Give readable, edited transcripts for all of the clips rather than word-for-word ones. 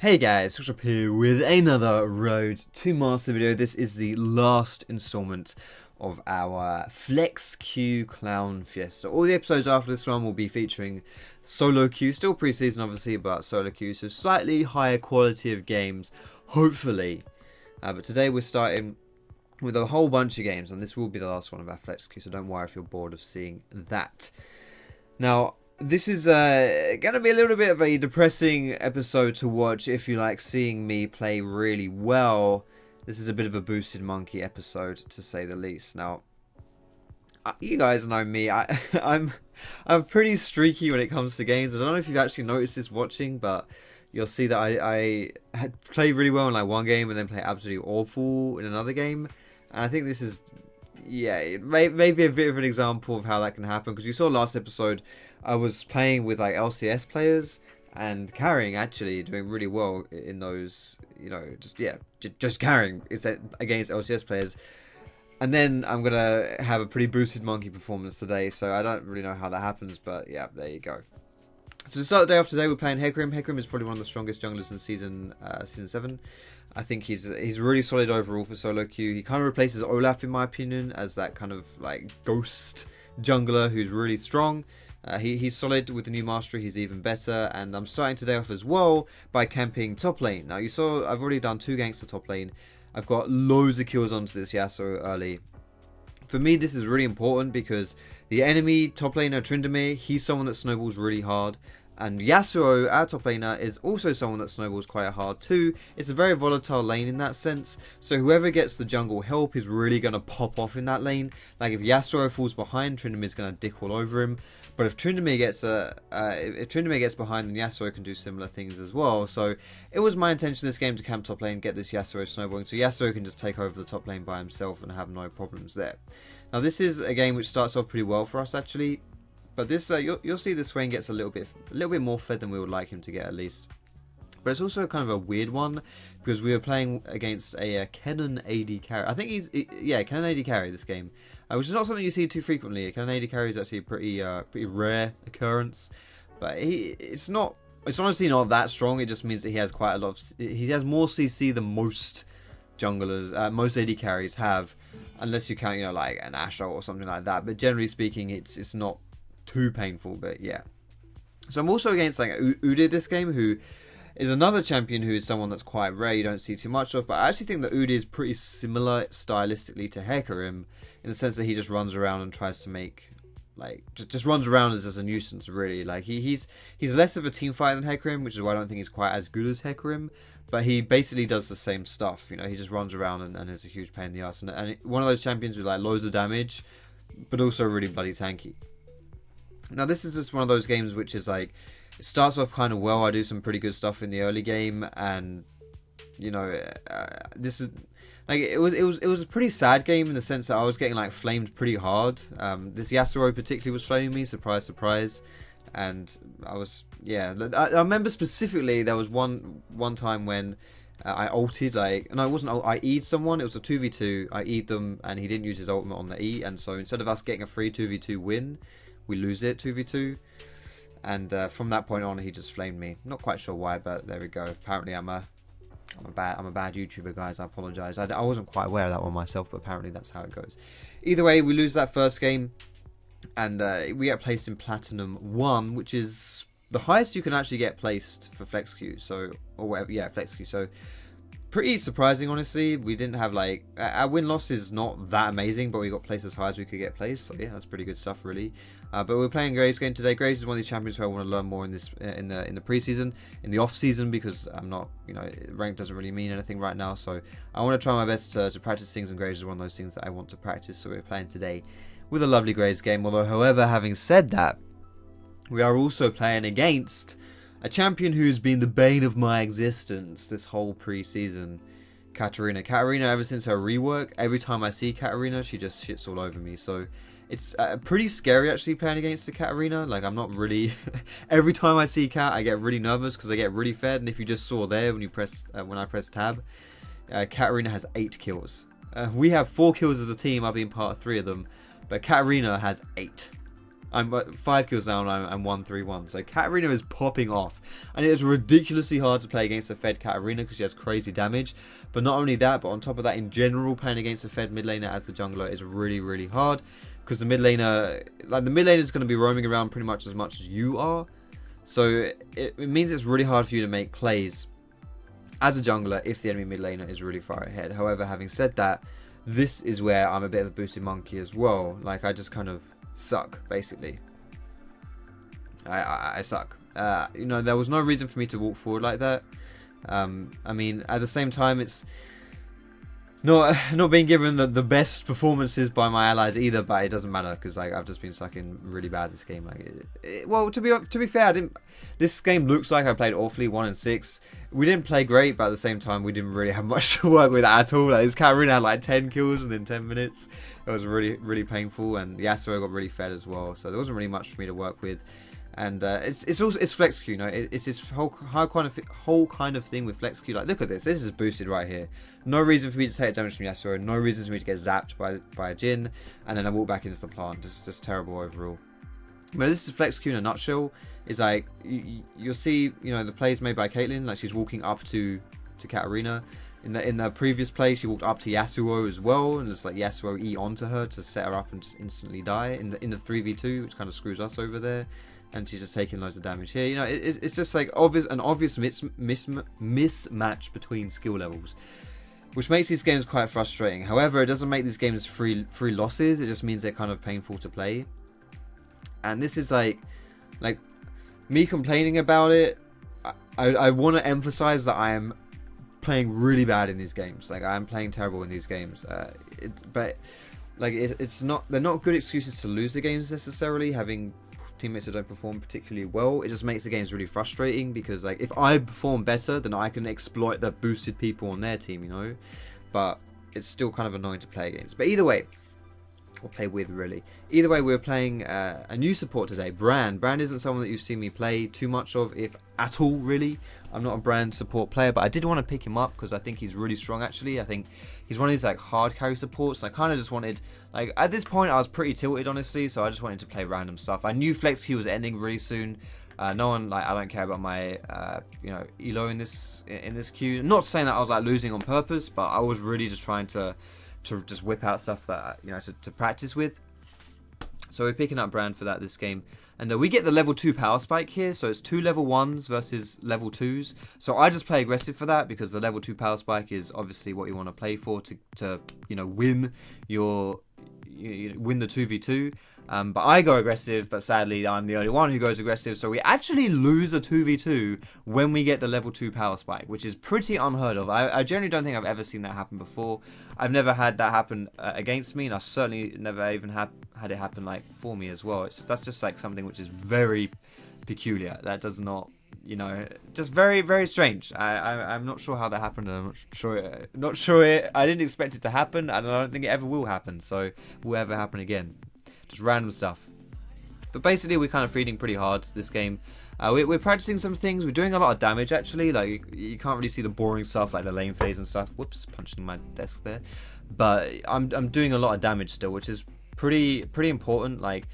Hey guys, Foxdrop here with another Road to Master video. This is the last installment of our Flex Q Clown Fiesta. All the episodes after this one will be featuring solo queue, still pre-season obviously, but solo queue, so slightly higher quality of games, hopefully. But today we're starting with a whole bunch of games, and this will be the last one of our Flex Q, so don't worry if you're bored of seeing that. Now, this is going to be a little bit of a depressing episode to watch if you like seeing me play really well. This is a bit of a boosted monkey episode, to say the least. Now, you guys know me. I'm pretty streaky when it comes to games. I don't know if you've actually noticed this watching, but you'll see that I had played really well in like one game and then play absolutely awful in another game. And I think this is, yeah, it may be a bit of an example of how that can happen, because you saw last episode I was playing with like LCS players and carrying, actually doing really well in those, you know, just carrying against LCS players. And then I'm gonna have a pretty boosted monkey performance today, so I don't really know how that happens, but yeah, there you go. So to start the day off today, we're playing Hecarim. Hecarim is probably one of the strongest junglers in season 7. I think he's really solid overall for solo queue. He kind of replaces Olaf, in my opinion, as that kind of like ghost jungler who's really strong. He's solid with the new mastery. He's even better, and I'm starting today off as well by camping top lane. Now you saw I've already done 2 ganks to top lane. I've got loads of kills onto this Yasuo early. For me, this is really important because the enemy top laner Tryndamere, he's someone that snowballs really hard. And Yasuo, our top laner, is also someone that snowballs quite hard too. It's a very volatile lane in that sense. So whoever gets the jungle help is really going to pop off in that lane. Like if Yasuo falls behind, Tryndamere's going to dick all over him. But if Tryndamere gets behind, then Yasuo can do similar things as well. So it was my intention this game to camp top lane, get this Yasuo snowballing, so Yasuo can just take over the top lane by himself and have no problems there. Now this is a game which starts off pretty well for us actually. But this, you'll see the Swain gets a little bit more fed than we would like him to get at least. But it's also kind of a weird one because we were playing against a Kennen AD carry. I think Kennen AD carry this game, which is not something you see too frequently. A Kennen AD carry is actually a pretty rare occurrence, but it's honestly not that strong. It just means that he has quite a lot of, he has more CC than most junglers, most AD carries have, unless you count, you know, like an Asher or something like that. But generally speaking, it's not too painful. But yeah, so I'm also against like Udyr this game, who is another champion who is someone that's quite rare, you don't see too much of, but I actually think that Udyr is pretty similar stylistically to Hecarim in the sense that he just runs around and tries to make, like, just runs around as a nuisance really. Like he's less of a team fighter than Hecarim, which is why I don't think he's quite as good as Hecarim, but he basically does the same stuff, you know. He just runs around and is a huge pain in the ass, and one of those champions with like loads of damage but also really bloody tanky. Now this is just one of those games which is like, it starts off kind of well. I do some pretty good stuff in the early game, and you know, this is like it was a pretty sad game in the sense that I was getting like flamed pretty hard. This Yasuo particularly was flaming me, surprise, surprise, and I was, yeah. I remember specifically there was one time when I ulted, like, no, it wasn't ult, I E'd someone. It was a 2v2. I E'd them, and he didn't use his ultimate on the E, and so instead of us getting a free 2v2 win, we lose it 2v2. And from that point on, he just flamed me. Not quite sure why, but there we go. Apparently, I'm a bad YouTuber, guys. I apologize. I wasn't quite aware of that one myself, but apparently that's how it goes. Either way, we lose that first game, and we get placed in Platinum 1, which is the highest you can actually get placed for Flex Q. So, or whatever, yeah, Flex Q. So pretty surprising, honestly. We didn't have like, our win-loss is not that amazing, but we got placed as high as we could get placed. So yeah, that's pretty good stuff, really. But we're playing Graves game today. Graves is one of these champions who I want to learn more in this in the preseason, in the off season, because I'm not, you know, rank doesn't really mean anything right now. So I want to try my best to practice things, and Graves is one of those things that I want to practice. So we're playing today with a lovely Graves game. Although, however, having said that, we are also playing against a champion who's been the bane of my existence this whole preseason, Katarina. Katarina, ever since her rework, every time I see Katarina, she just shits all over me. So it's pretty scary actually playing against the Katarina. Like, I'm not really every time I see Kat, I get really nervous because I get really fed. And if you just saw there when you press when I press tab, Katarina has 8 kills. We have 4 kills as a team. I've been part of 3 of them, but Katarina has 8. I'm 5 kills down, I'm 1-3-1. So Katarina is popping off. And it is ridiculously hard to play against a fed Katarina because she has crazy damage. But not only that, but on top of that, in general, playing against a fed mid laner as the jungler is really, really hard. Because the mid laner, like the mid laner is going to be roaming around pretty much as you are. So it means it's really hard for you to make plays as a jungler if the enemy mid laner is really far ahead. However, having said that, this is where I'm a bit of a boosted monkey as well. Like, I just kind of suck, basically. I suck. You know, there was no reason for me to walk forward like that. I mean, at the same time, it's not being given the best performances by my allies either, but it doesn't matter because like I've just been sucking really bad this game. Like, well, to be fair, this game looks like I played awfully 1-6. We didn't play great, but at the same time, we didn't really have much to work with at all. Like, this Katarina had like 10 kills within 10 minutes. It was really, really painful, and Yasuo got really fed as well, so there wasn't really much for me to work with. And it's flex Q, you know. It's this whole kind of thing with flex Q. Like, look at this. This is boosted right here. No reason for me to take damage from Yasuo. No reason for me to get zapped by a Jhin, and then I walk back into the plant. Just terrible overall. But this is flex Q in a nutshell. Is like you'll see, you know, the plays made by Caitlyn. Like, she's walking up to Katarina. In the previous play, she walked up to Yasuo as well, and just like Yasuo E onto her to set her up and just instantly die in the 3v2, which kind of screws us over there. And she's just taking loads of damage here. You know, it's just like an obvious mismatch between skill levels, which makes these games quite frustrating. However, it doesn't make these games free losses. It just means they're kind of painful to play. And this is like me complaining about it. I want to emphasize that I am playing really bad in these games. Like, I am playing terrible in these games. But like it's not. They're not good excuses to lose the games necessarily. Having teammates that don't perform particularly well, it just makes the games really frustrating because like if I perform better, then I can exploit the boosted people on their team, you know. But it's still kind of annoying to play against. But either way, or play with really. Either way, we're playing a new support today, Brand. Brand isn't someone that you've seen me play too much of, if at all, really. I'm not a Brand support player, but I did want to pick him up because I think he's really strong, actually. I think he's one of these like hard carry supports. And I kind of just wanted, like, at this point I was pretty tilted, honestly, so I just wanted to play random stuff. I knew Flex Q was ending really soon. No one, like, I don't care about my you know, elo in this queue. Not saying that I was like losing on purpose, but I was really just trying to just whip out stuff that, you know, to practice with. So we're picking up Brand for that this game. And we get the level 2 power spike here. So it's 2 level 1s versus level 2s. So I just play aggressive for that because the level 2 power spike is obviously what you want to play for to you know, win win the 2v2. But I go aggressive, but sadly I'm the only one who goes aggressive, so we actually lose a 2v2 when we get the level 2 power spike, which is pretty unheard of. I generally don't think I've ever seen that happen before. I've never had that happen against me, and I've certainly never even had it happen like for me as well. That's just like something which is very peculiar. That does not, you know, just very, very strange. I'm not sure how that happened. I'm not sure. I didn't expect it to happen, and I don't think it ever will happen. So it will ever happen again. Just random stuff. But basically, we're kind of feeding pretty hard this game. We're practicing some things. We're doing a lot of damage, actually. Like, you can't really see the boring stuff, like the lane phase and stuff. Whoops, punching my desk there. But I'm doing a lot of damage still, which is pretty important. Like,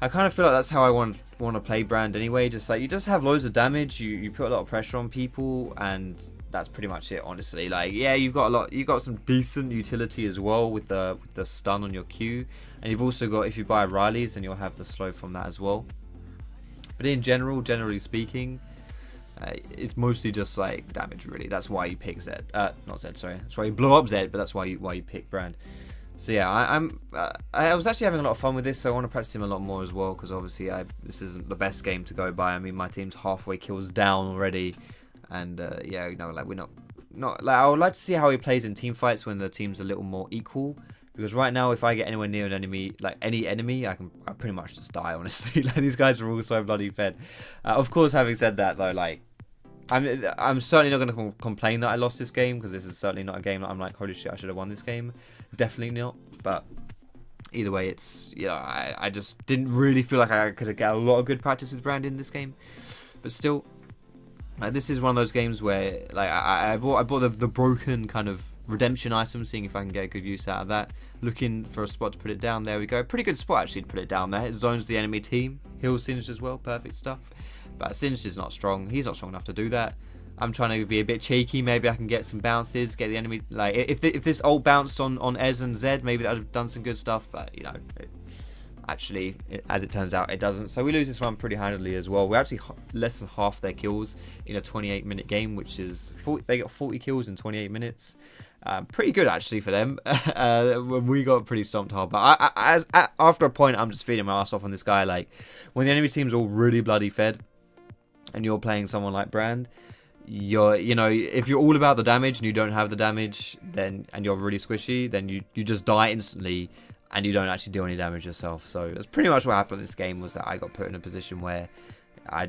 I kind of feel like that's how I want to play Brand anyway. Just like, you just have loads of damage. You put a lot of pressure on people, and that's pretty much it, honestly. Like, yeah, you've got some decent utility as well with the stun on your Q, and you've also got, if you buy Riley's, then you'll have the slow from that as well. But in general, generally speaking, it's mostly just like damage, really. That's why you pick Zed. Not Zed, sorry. That's why you blow up Zed, but that's why you pick Brand. So yeah, I was actually having a lot of fun with this, so I want to practice him a lot more as well, because obviously this isn't the best game to go by. I mean, my team's halfway kills down already. And yeah, you know, like, we're not like, I would like to see how he plays in team fights when the team's a little more equal. Because right now, if I get anywhere near an enemy, like any enemy, I pretty much just die, honestly. Like, these guys are all so bloody fed. Of course, having said that, though, like, I'm certainly not going to complain that I lost this game, because this is certainly not a game that I'm like, holy shit, I should have won this game. Definitely not. But either way, it's, you know, I just didn't really feel like I could get a lot of good practice with Brand in this game. But still, this is one of those games where, like, I bought the broken kind of redemption item, seeing if I can get a good use out of that. Looking for a spot to put it down. There we go. Pretty good spot actually to put it down there. It zones the enemy team. Heals Singed as well. Perfect stuff. But Singed is not strong. He's not strong enough to do that. I'm trying to be a bit cheeky. Maybe I can get some bounces. Get the enemy... Like, if this ult bounced on Ez and Zed, maybe that would have done some good stuff. But, you know... Actually, as it turns out, it doesn't. So we lose this one pretty handily as well. We're actually less than half their kills in a 28-minute game, which is... They got 40 kills in 28 minutes. Pretty good, actually, for them. We got pretty stomped hard. But after a point, I'm just feeding my ass off on this guy. Like, when the enemy team's all really bloody fed, and you're playing someone like Brand, you know, if you're all about the damage and you don't have the damage, then and you're really squishy, then you just die instantly. And you don't actually do any damage yourself. So that's pretty much what happened in this game, was that I got put in a position where I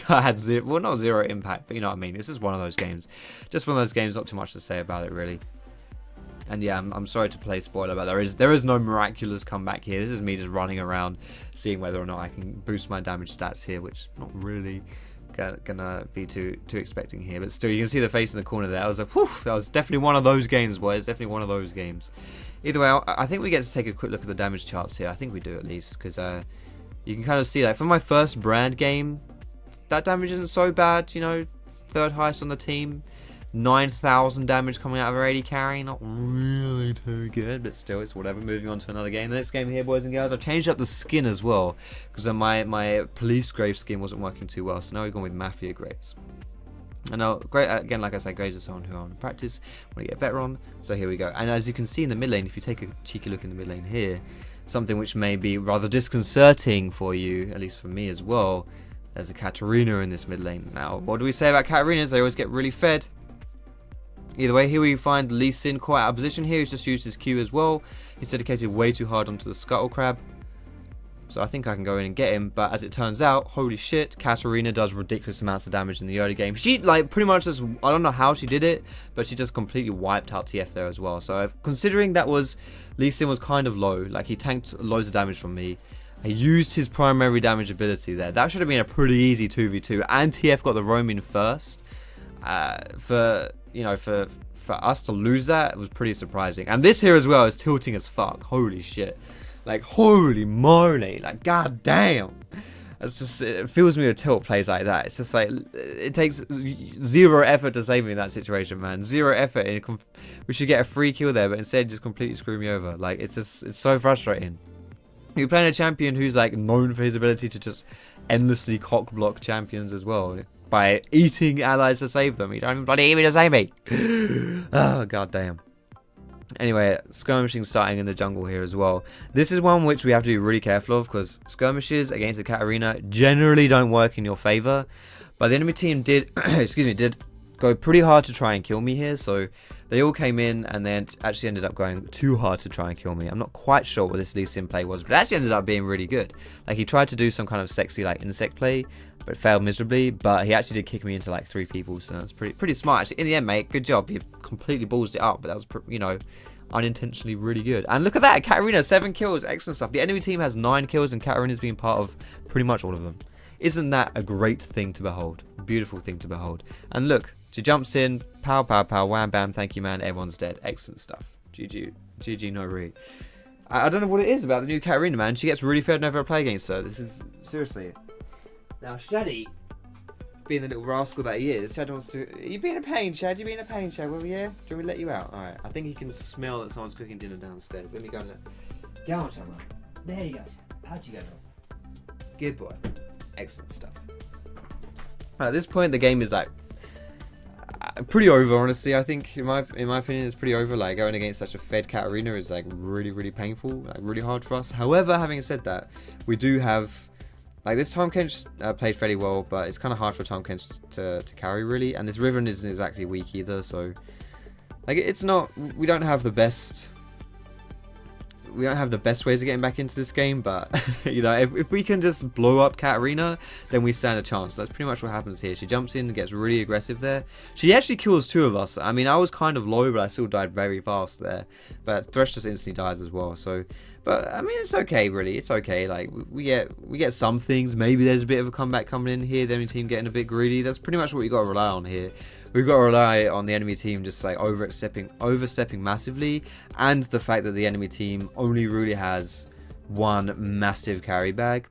had zero, well, not zero impact, but you know what I mean. This is one of those games. Just one of those games, not too much to say about it, really. And yeah, I'm sorry to play spoiler, but there is no miraculous comeback here. This is me just running around, seeing whether or not I can boost my damage stats here, which not really gonna be too expecting here. But still, you can see the face in the corner there. I was like, whew, that was definitely one of those games, boys. Definitely one of those games. Either way, I think we get to take a quick look at the damage charts here. I think we do, at least, because you can kind of see, like, for my first Brand game, that damage isn't so bad, you know, third highest on the team, 9,000 damage coming out of our AD carry, not really too good, but still, it's whatever. Moving on to another game. The next game here, boys and girls, I've changed up the skin as well, because my Police Grave skin wasn't working too well, so now we've gone with Mafia Graves. And now, great, again, like I said, Graves is someone who I want to practice, want to get better on, so here we go. And as you can see in the mid lane, if you take a cheeky look in the mid lane here, something which may be rather disconcerting for you, at least for me as well, there's a Katarina in this mid lane. Now, what do we say about Katarinas? They always get really fed. Either way, here we find Lee Sin quite out of position here. He's just used his Q as well. He's dedicated way too hard onto the Scuttle Crab. So I think I can go in and get him, but as it turns out, holy shit, Katarina does ridiculous amounts of damage in the early game. She, like, pretty much just, I don't know how she did it, but she just completely wiped out TF there as well. So considering that Lee Sin was kind of low, like he tanked loads of damage from me, he used his primary damage ability there. That should have been a pretty easy 2v2, and TF got the roaming first. For us to lose that, it was pretty surprising. And this here as well is tilting as fuck. Holy shit. Like, holy moly, like, god damn. It's just, it fills me with tilt plays like that. It's just like, it takes zero effort to save me in that situation, man. Zero effort. We should get a free kill there, but instead just completely screw me over. Like, it's so frustrating. You're playing a champion who's, like, known for his ability to just endlessly cock block champions as well, by eating allies to save them. You don't even bloody eat me to save me. Oh, god damn. Anyway, skirmishing starting in the jungle here as well. This is one which we have to be really careful of, because skirmishes against the Katarina generally don't work in your favor. But the enemy team did, did go pretty hard to try and kill me here. So they all came in and then actually ended up going too hard to try and kill me. I'm not quite sure what this Lee Sin play was, but it actually ended up being really good. Like, he tried to do some kind of sexy, like, insect play, but failed miserably. But he actually did kick me into like 3 people, so that's pretty smart actually. In the end, mate, good job. You completely ballsed it up, but that was, you know, unintentionally really good. And look at that, Katarina, 7 kills, excellent stuff. The enemy team has 9 kills, and Katarina's been part of pretty much all of them. Isn't that a great thing to behold? Beautiful thing to behold. And look, she jumps in, pow, pow, pow, wham, bam, thank you, man, everyone's dead. Excellent stuff. GG, no re. I don't know what it is about the new Katarina, man. She gets really fed whenever I play against her. This is, seriously. Now, Shaddy, being the little rascal that he is, Shad wants to... You being a pain, Shad? You being a pain, Shad? Well, yeah? Do you want me to let you out? Alright, I think he can smell that someone's cooking dinner downstairs. Let me go and let... Go on, Shad. There you go, Shad. How'd you go, bro? Good boy. Excellent stuff. At this point, the game is, like, pretty over, honestly. I think, in my opinion, it's pretty over. Like, going against such a fed Katarina is, like, really, really painful. Like, really hard for us. However, having said that, we do have... Like, this Tahm Kench played fairly well, but it's kind of hard for Tahm Kench to carry, really. And this Riven isn't exactly weak either, so... Like, it's not... We don't have the best... We don't have the best ways of getting back into this game, but, you know, if we can just blow up Katarina, then we stand a chance. That's pretty much what happens here. She jumps in and gets really aggressive there. She actually kills 2 of us. I mean, I was kind of low, but I still died very fast there. But Thresh just instantly dies as well. So, But I mean, it's okay, really. It's okay. Like we get some things. Maybe there's a bit of a comeback coming in here. The enemy team getting a bit greedy. That's pretty much what you got to rely on here. We've got to rely on the enemy team just like overstepping massively, and the fact that the enemy team only really has one massive carry bag.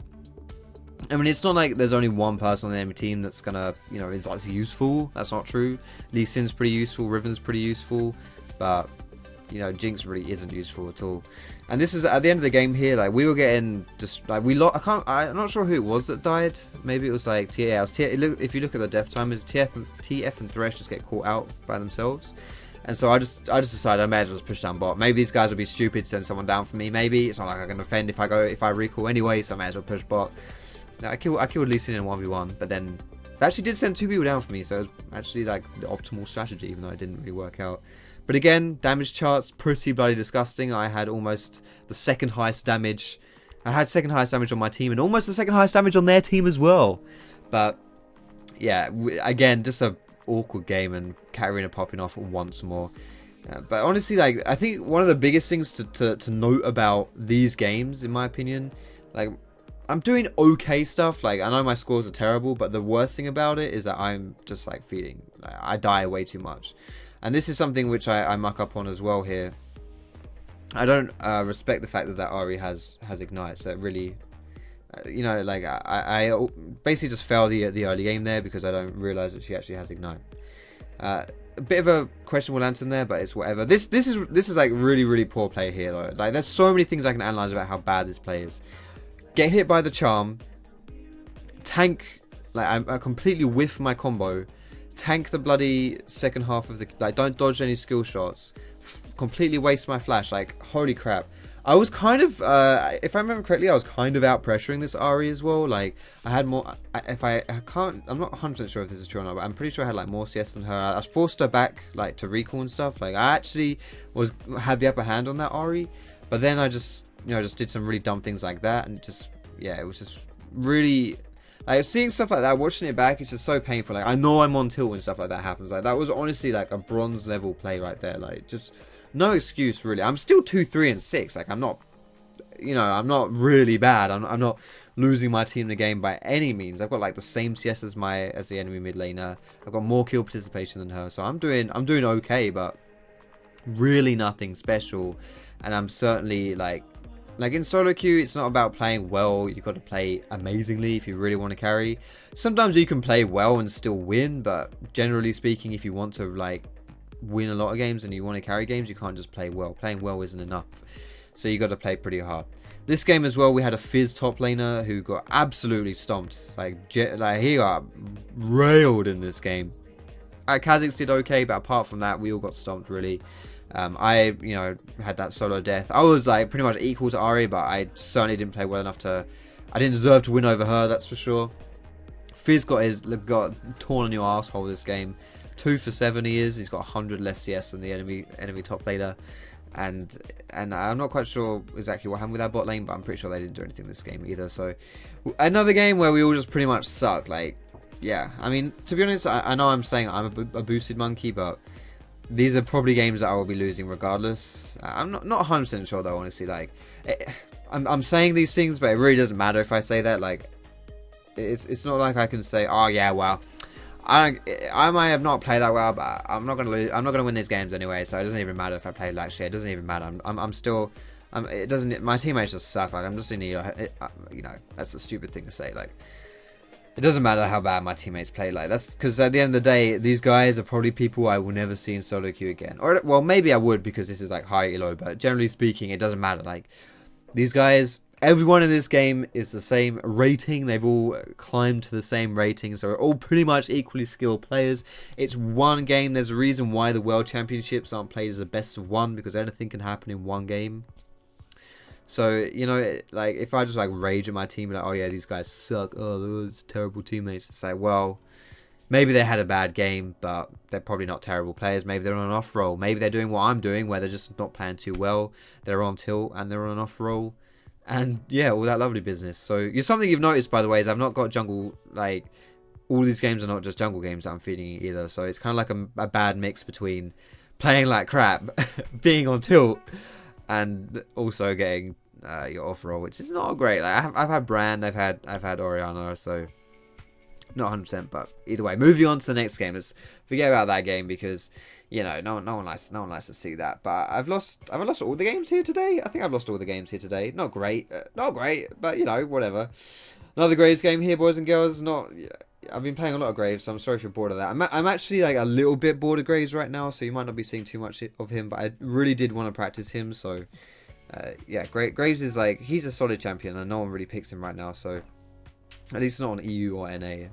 I mean, it's not like there's only one person on the enemy team that's gonna, you know, is like useful. That's not true. Lee Sin's pretty useful. Riven's pretty useful, but you know, Jinx really isn't useful at all. And this is at the end of the game here. Like we were getting just like I'm not sure who it was that died. Maybe it was like if you look at the death timers, TF and Thresh just get caught out by themselves. And so I just decided I may as well just push down bot. Maybe these guys will be stupid to send someone down for me. Maybe it's not like I can defend if I recall anyway. So I may as well push bot. Now, I killed Lee Sin in 1v1, but then they actually did send 2 people down for me. So it was actually like the optimal strategy, even though it didn't really work out. But again, damage charts, pretty bloody disgusting. I had almost the second highest damage. I had second highest damage on my team and almost the second highest damage on their team as well. But yeah, again, just a awkward game and Katarina popping off once more. But honestly, like I think one of the biggest things to note about these games, in my opinion, like I'm doing okay stuff. Like I know my scores are terrible, but the worst thing about it is that I'm just like feeding. Like, I die way too much. And this is something which I muck up on as well here. I don't respect the fact that Ahri has ignite. So it really, you know, like I basically just fail the early game there because I don't realize that she actually has ignite. A bit of a questionable lantern there, but it's whatever. This is like really poor play here though. Like there's so many things I can analyze about how bad this play is. Get hit by the charm, tank. Like I completely whiff my combo. Tank the bloody second half of the... Like, don't dodge any skill shots. Completely waste my flash. Like, holy crap. I was kind of... if I remember correctly, I was kind of out-pressuring this Ahri as well. Like, I had more... I can't... I'm not 100% sure if this is true or not, but I'm pretty sure I had, like, more CS than her. I forced her back, like, to recall and stuff. Like, I actually had the upper hand on that Ahri. But then I just, you know, just did some really dumb things like that. And just... Yeah, it was just really... Like, seeing stuff like that, watching it back, it's just so painful. Like, I know I'm on tilt when stuff like that happens. Like, that was honestly, like, a bronze level play right there. Like, just no excuse, really. I'm still 2, 3, and 6. Like, I'm not, you know, I'm not really bad. I'm not losing my team in the game by any means. I've got, like, the same CS as the enemy mid laner. I've got more kill participation than her. So I'm doing okay, but really nothing special. And I'm certainly, like in solo queue, it's not about playing well. You've got to play amazingly if you really want to carry. Sometimes you can play well and still win, but generally speaking, if you want to like win a lot of games and you want to carry games, you can't just play well. Playing well isn't enough. So you got to play pretty hard. This game as well, we had a Fizz top laner who got absolutely stomped. Like he got railed in this game. Kha'Zix did okay, but apart from that, we all got stomped really. I, you know, had that solo death. I was like pretty much equal to Ahri, but I certainly didn't play well enough to... I didn't deserve to win over her, that's for sure. Fizz got torn on your asshole this game. 2 for 7 he is. He's got 100 less CS than the enemy top laner. And I'm not quite sure exactly what happened with our bot lane, but I'm pretty sure they didn't do anything this game either. So another game where we all just pretty much suck. Like, yeah, I mean, to be honest, I know I'm saying I'm a boosted monkey, but these are probably games that I will be losing regardless. I'm not 100% sure though, honestly. Like, I'm saying these things, but it really doesn't matter if I say that. Like, it's not like I can say, oh yeah, well, I might have not played that well, but I'm not gonna lose. I'm not gonna win these games anyway, so it doesn't even matter if I played like shit. It doesn't even matter. I'm still. It doesn't. My teammates just suck. Like, I'm just in the. You know, that's a stupid thing to say. Like, it doesn't matter how bad my teammates play. Like, that's because at the end of the day, these guys are probably people I will never see in solo queue again. Or well, maybe I would because this is like high elo. But generally speaking, it doesn't matter. Like, these guys. Everyone in this game is the same rating. They've all climbed to the same rating. So we're all pretty much equally skilled players. It's one game. There's a reason why the World Championships aren't played as a best of one. Because anything can happen in one game. So, you know, like, if I just, like, rage at my team, like, oh, yeah, these guys suck. Oh, those terrible teammates. It's like, well, maybe they had a bad game, but they're probably not terrible players. Maybe they're on an off roll. Maybe they're doing what I'm doing, where they're just not playing too well. They're on tilt and they're on an off roll. And yeah, all that lovely business. So something you've noticed, by the way, is I've not got jungle, like, all these games are not just jungle games that I'm feeding either. So it's kind of like a bad mix between playing like crap, being on tilt, and also getting your overall, which is not great. Like, I've had Brand, I've had Oriana, so not 100%. But either way, moving on to the next game. Let's forget about that game because you know no one likes to see that. But I've lost all the games here today. I think I've lost all the games here today. Not great, but you know whatever. Another Graves game here, boys and girls. I've been playing a lot of Graves, so I'm sorry if you're bored of that. I'm actually like a little bit bored of Graves right now, so you might not be seeing too much of him. But I really did want to practice him, so yeah, Graves is like he's a solid champion, and no one really picks him right now. So at least not on EU or NA.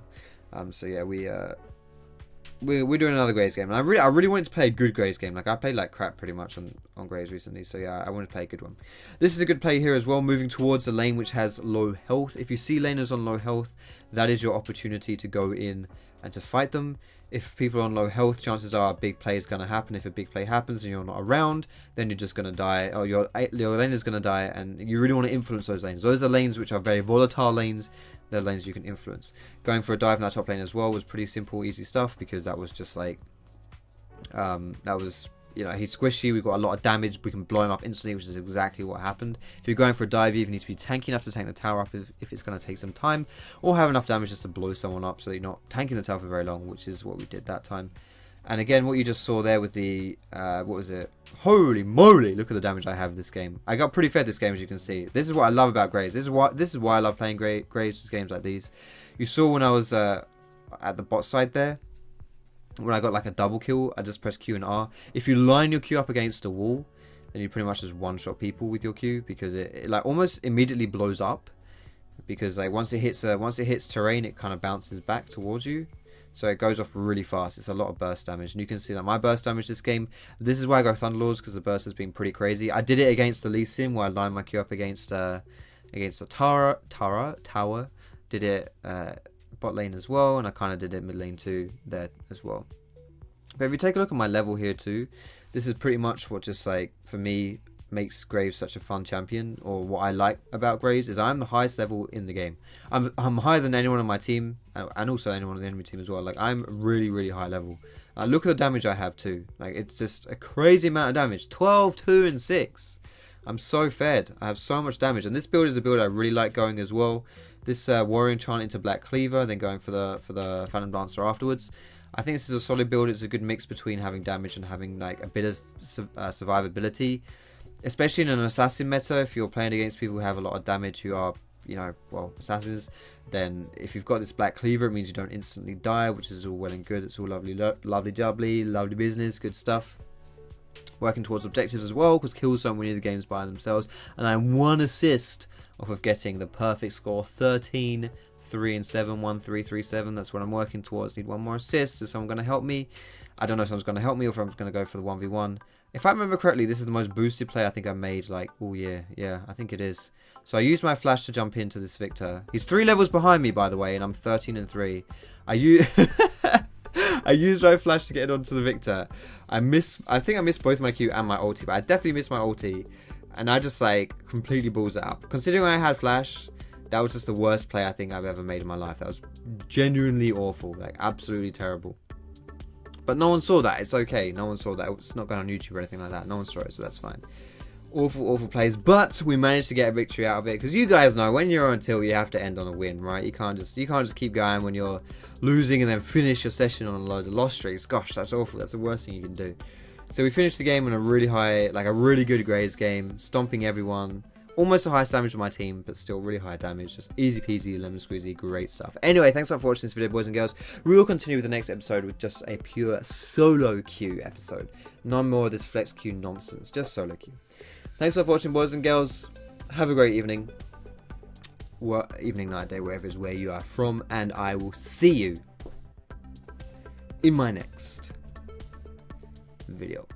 So yeah, we're doing another Graves game, and I really wanted to play a good Graves game. Like I played like crap pretty much on Graves recently, so yeah, I wanted to play a good one. This is a good play here as well, moving towards the lane which has low health. If you see laners on low health, that is your opportunity to go in and to fight them. If people are on low health, chances are a big play is going to happen. If a big play happens and you're not around, then you're just going to die, or your lane is going to die, and you really want to influence those lanes. Those are lanes which are very volatile lanes. They're lanes you can influence. Going for a dive in that top lane as well was pretty simple, easy stuff, because that was just like, that was, you know, he's squishy, we've got a lot of damage, we can blow him up instantly, which is exactly what happened. If you're going for a dive, you even need to be tanky enough to tank the tower up if it's going to take some time, or have enough damage just to blow someone up so you're not tanking the tower for very long, which is what we did that time. And again, what you just saw there with the, what was it? Holy moly, look at the damage I have this game. I got pretty fed this game, as you can see. This is what I love about Graves. This is why I love playing Graves with games like these. You saw when I was at the bot side there, when I got like a double kill, I just pressed Q and R. If you line your Q up against a wall, then you pretty much just one-shot people with your Q, because it like almost immediately blows up. Because like once it hits terrain, it kind of bounces back towards you. So it goes off really fast. It's a lot of burst damage. And you can see that my burst damage this game, this is why I go Thunderlords, because the burst has been pretty crazy. I did it against the Lee Sin, where I lined my Q up against the tower. Did it bot lane as well, and I kind of did it mid lane too there as well. But if you take a look at my level here too, this is pretty much what just like, for me, makes Graves such a fun champion, or what I like about Graves is I'm the highest level in the game. I'm higher than anyone on my team, and also anyone on the enemy team as well. Like I'm really high level. Look at the damage I have too. Like it's just a crazy amount of damage. 12, 2, and 6. I'm so fed. I have so much damage, and this build is a build I really like going as well. This Warrior Enchant into Black Cleaver, then going for the Phantom Dancer afterwards. I think this is a solid build. It's a good mix between having damage and having like a bit of survivability. Especially in an assassin meta, if you're playing against people who have a lot of damage, who are, you know, well, assassins, then if you've got this Black Cleaver, it means you don't instantly die, which is all well and good. It's all lovely jubbly, lovely business, good stuff. Working towards objectives as well, because kills don't win the games by themselves. And I'm 1 assist off of getting the perfect score, 13, 3 and 7, 1, 3, 3, 7. That's what I'm working towards. Need one more assist. Is someone going to help me? I don't know if someone's going to help me, or if I'm going to go for the 1v1. If I remember correctly, this is the most boosted play I think I've made, like, all year. Yeah, I think it is. So I used my flash to jump into this Victor. He's 3 levels behind me, by the way, and I'm 13 and 3. I used my flash to get onto the Victor. I think I missed both my Q and my ulti, but I definitely missed my ulti. And I just, like, completely balls it up. Considering I had flash, that was just the worst play I think I've ever made in my life. That was genuinely awful. Like, absolutely terrible. But no one saw that. It's okay. No one saw that. It's not going on YouTube or anything like that. No one saw it, so that's fine. Awful plays. But we managed to get a victory out of it. Because you guys know, when you're on tilt, you have to end on a win, right? You can't just keep going when you're losing and then finish your session on a load of loss streaks. Gosh, that's awful. That's the worst thing you can do. So we finished the game on a really high, like a really good Graves game. Stomping everyone. Almost the highest damage of my team, but still really high damage. Just easy peasy, lemon squeezy, great stuff. Anyway, thanks a lot for watching this video, boys and girls. We will continue with the next episode with just a pure solo queue episode. None more of this flex queue nonsense, just solo queue. Thanks a lot for watching, boys and girls. Have a great evening. Evening, night, day, wherever is where you are from. And I will see you in my next video.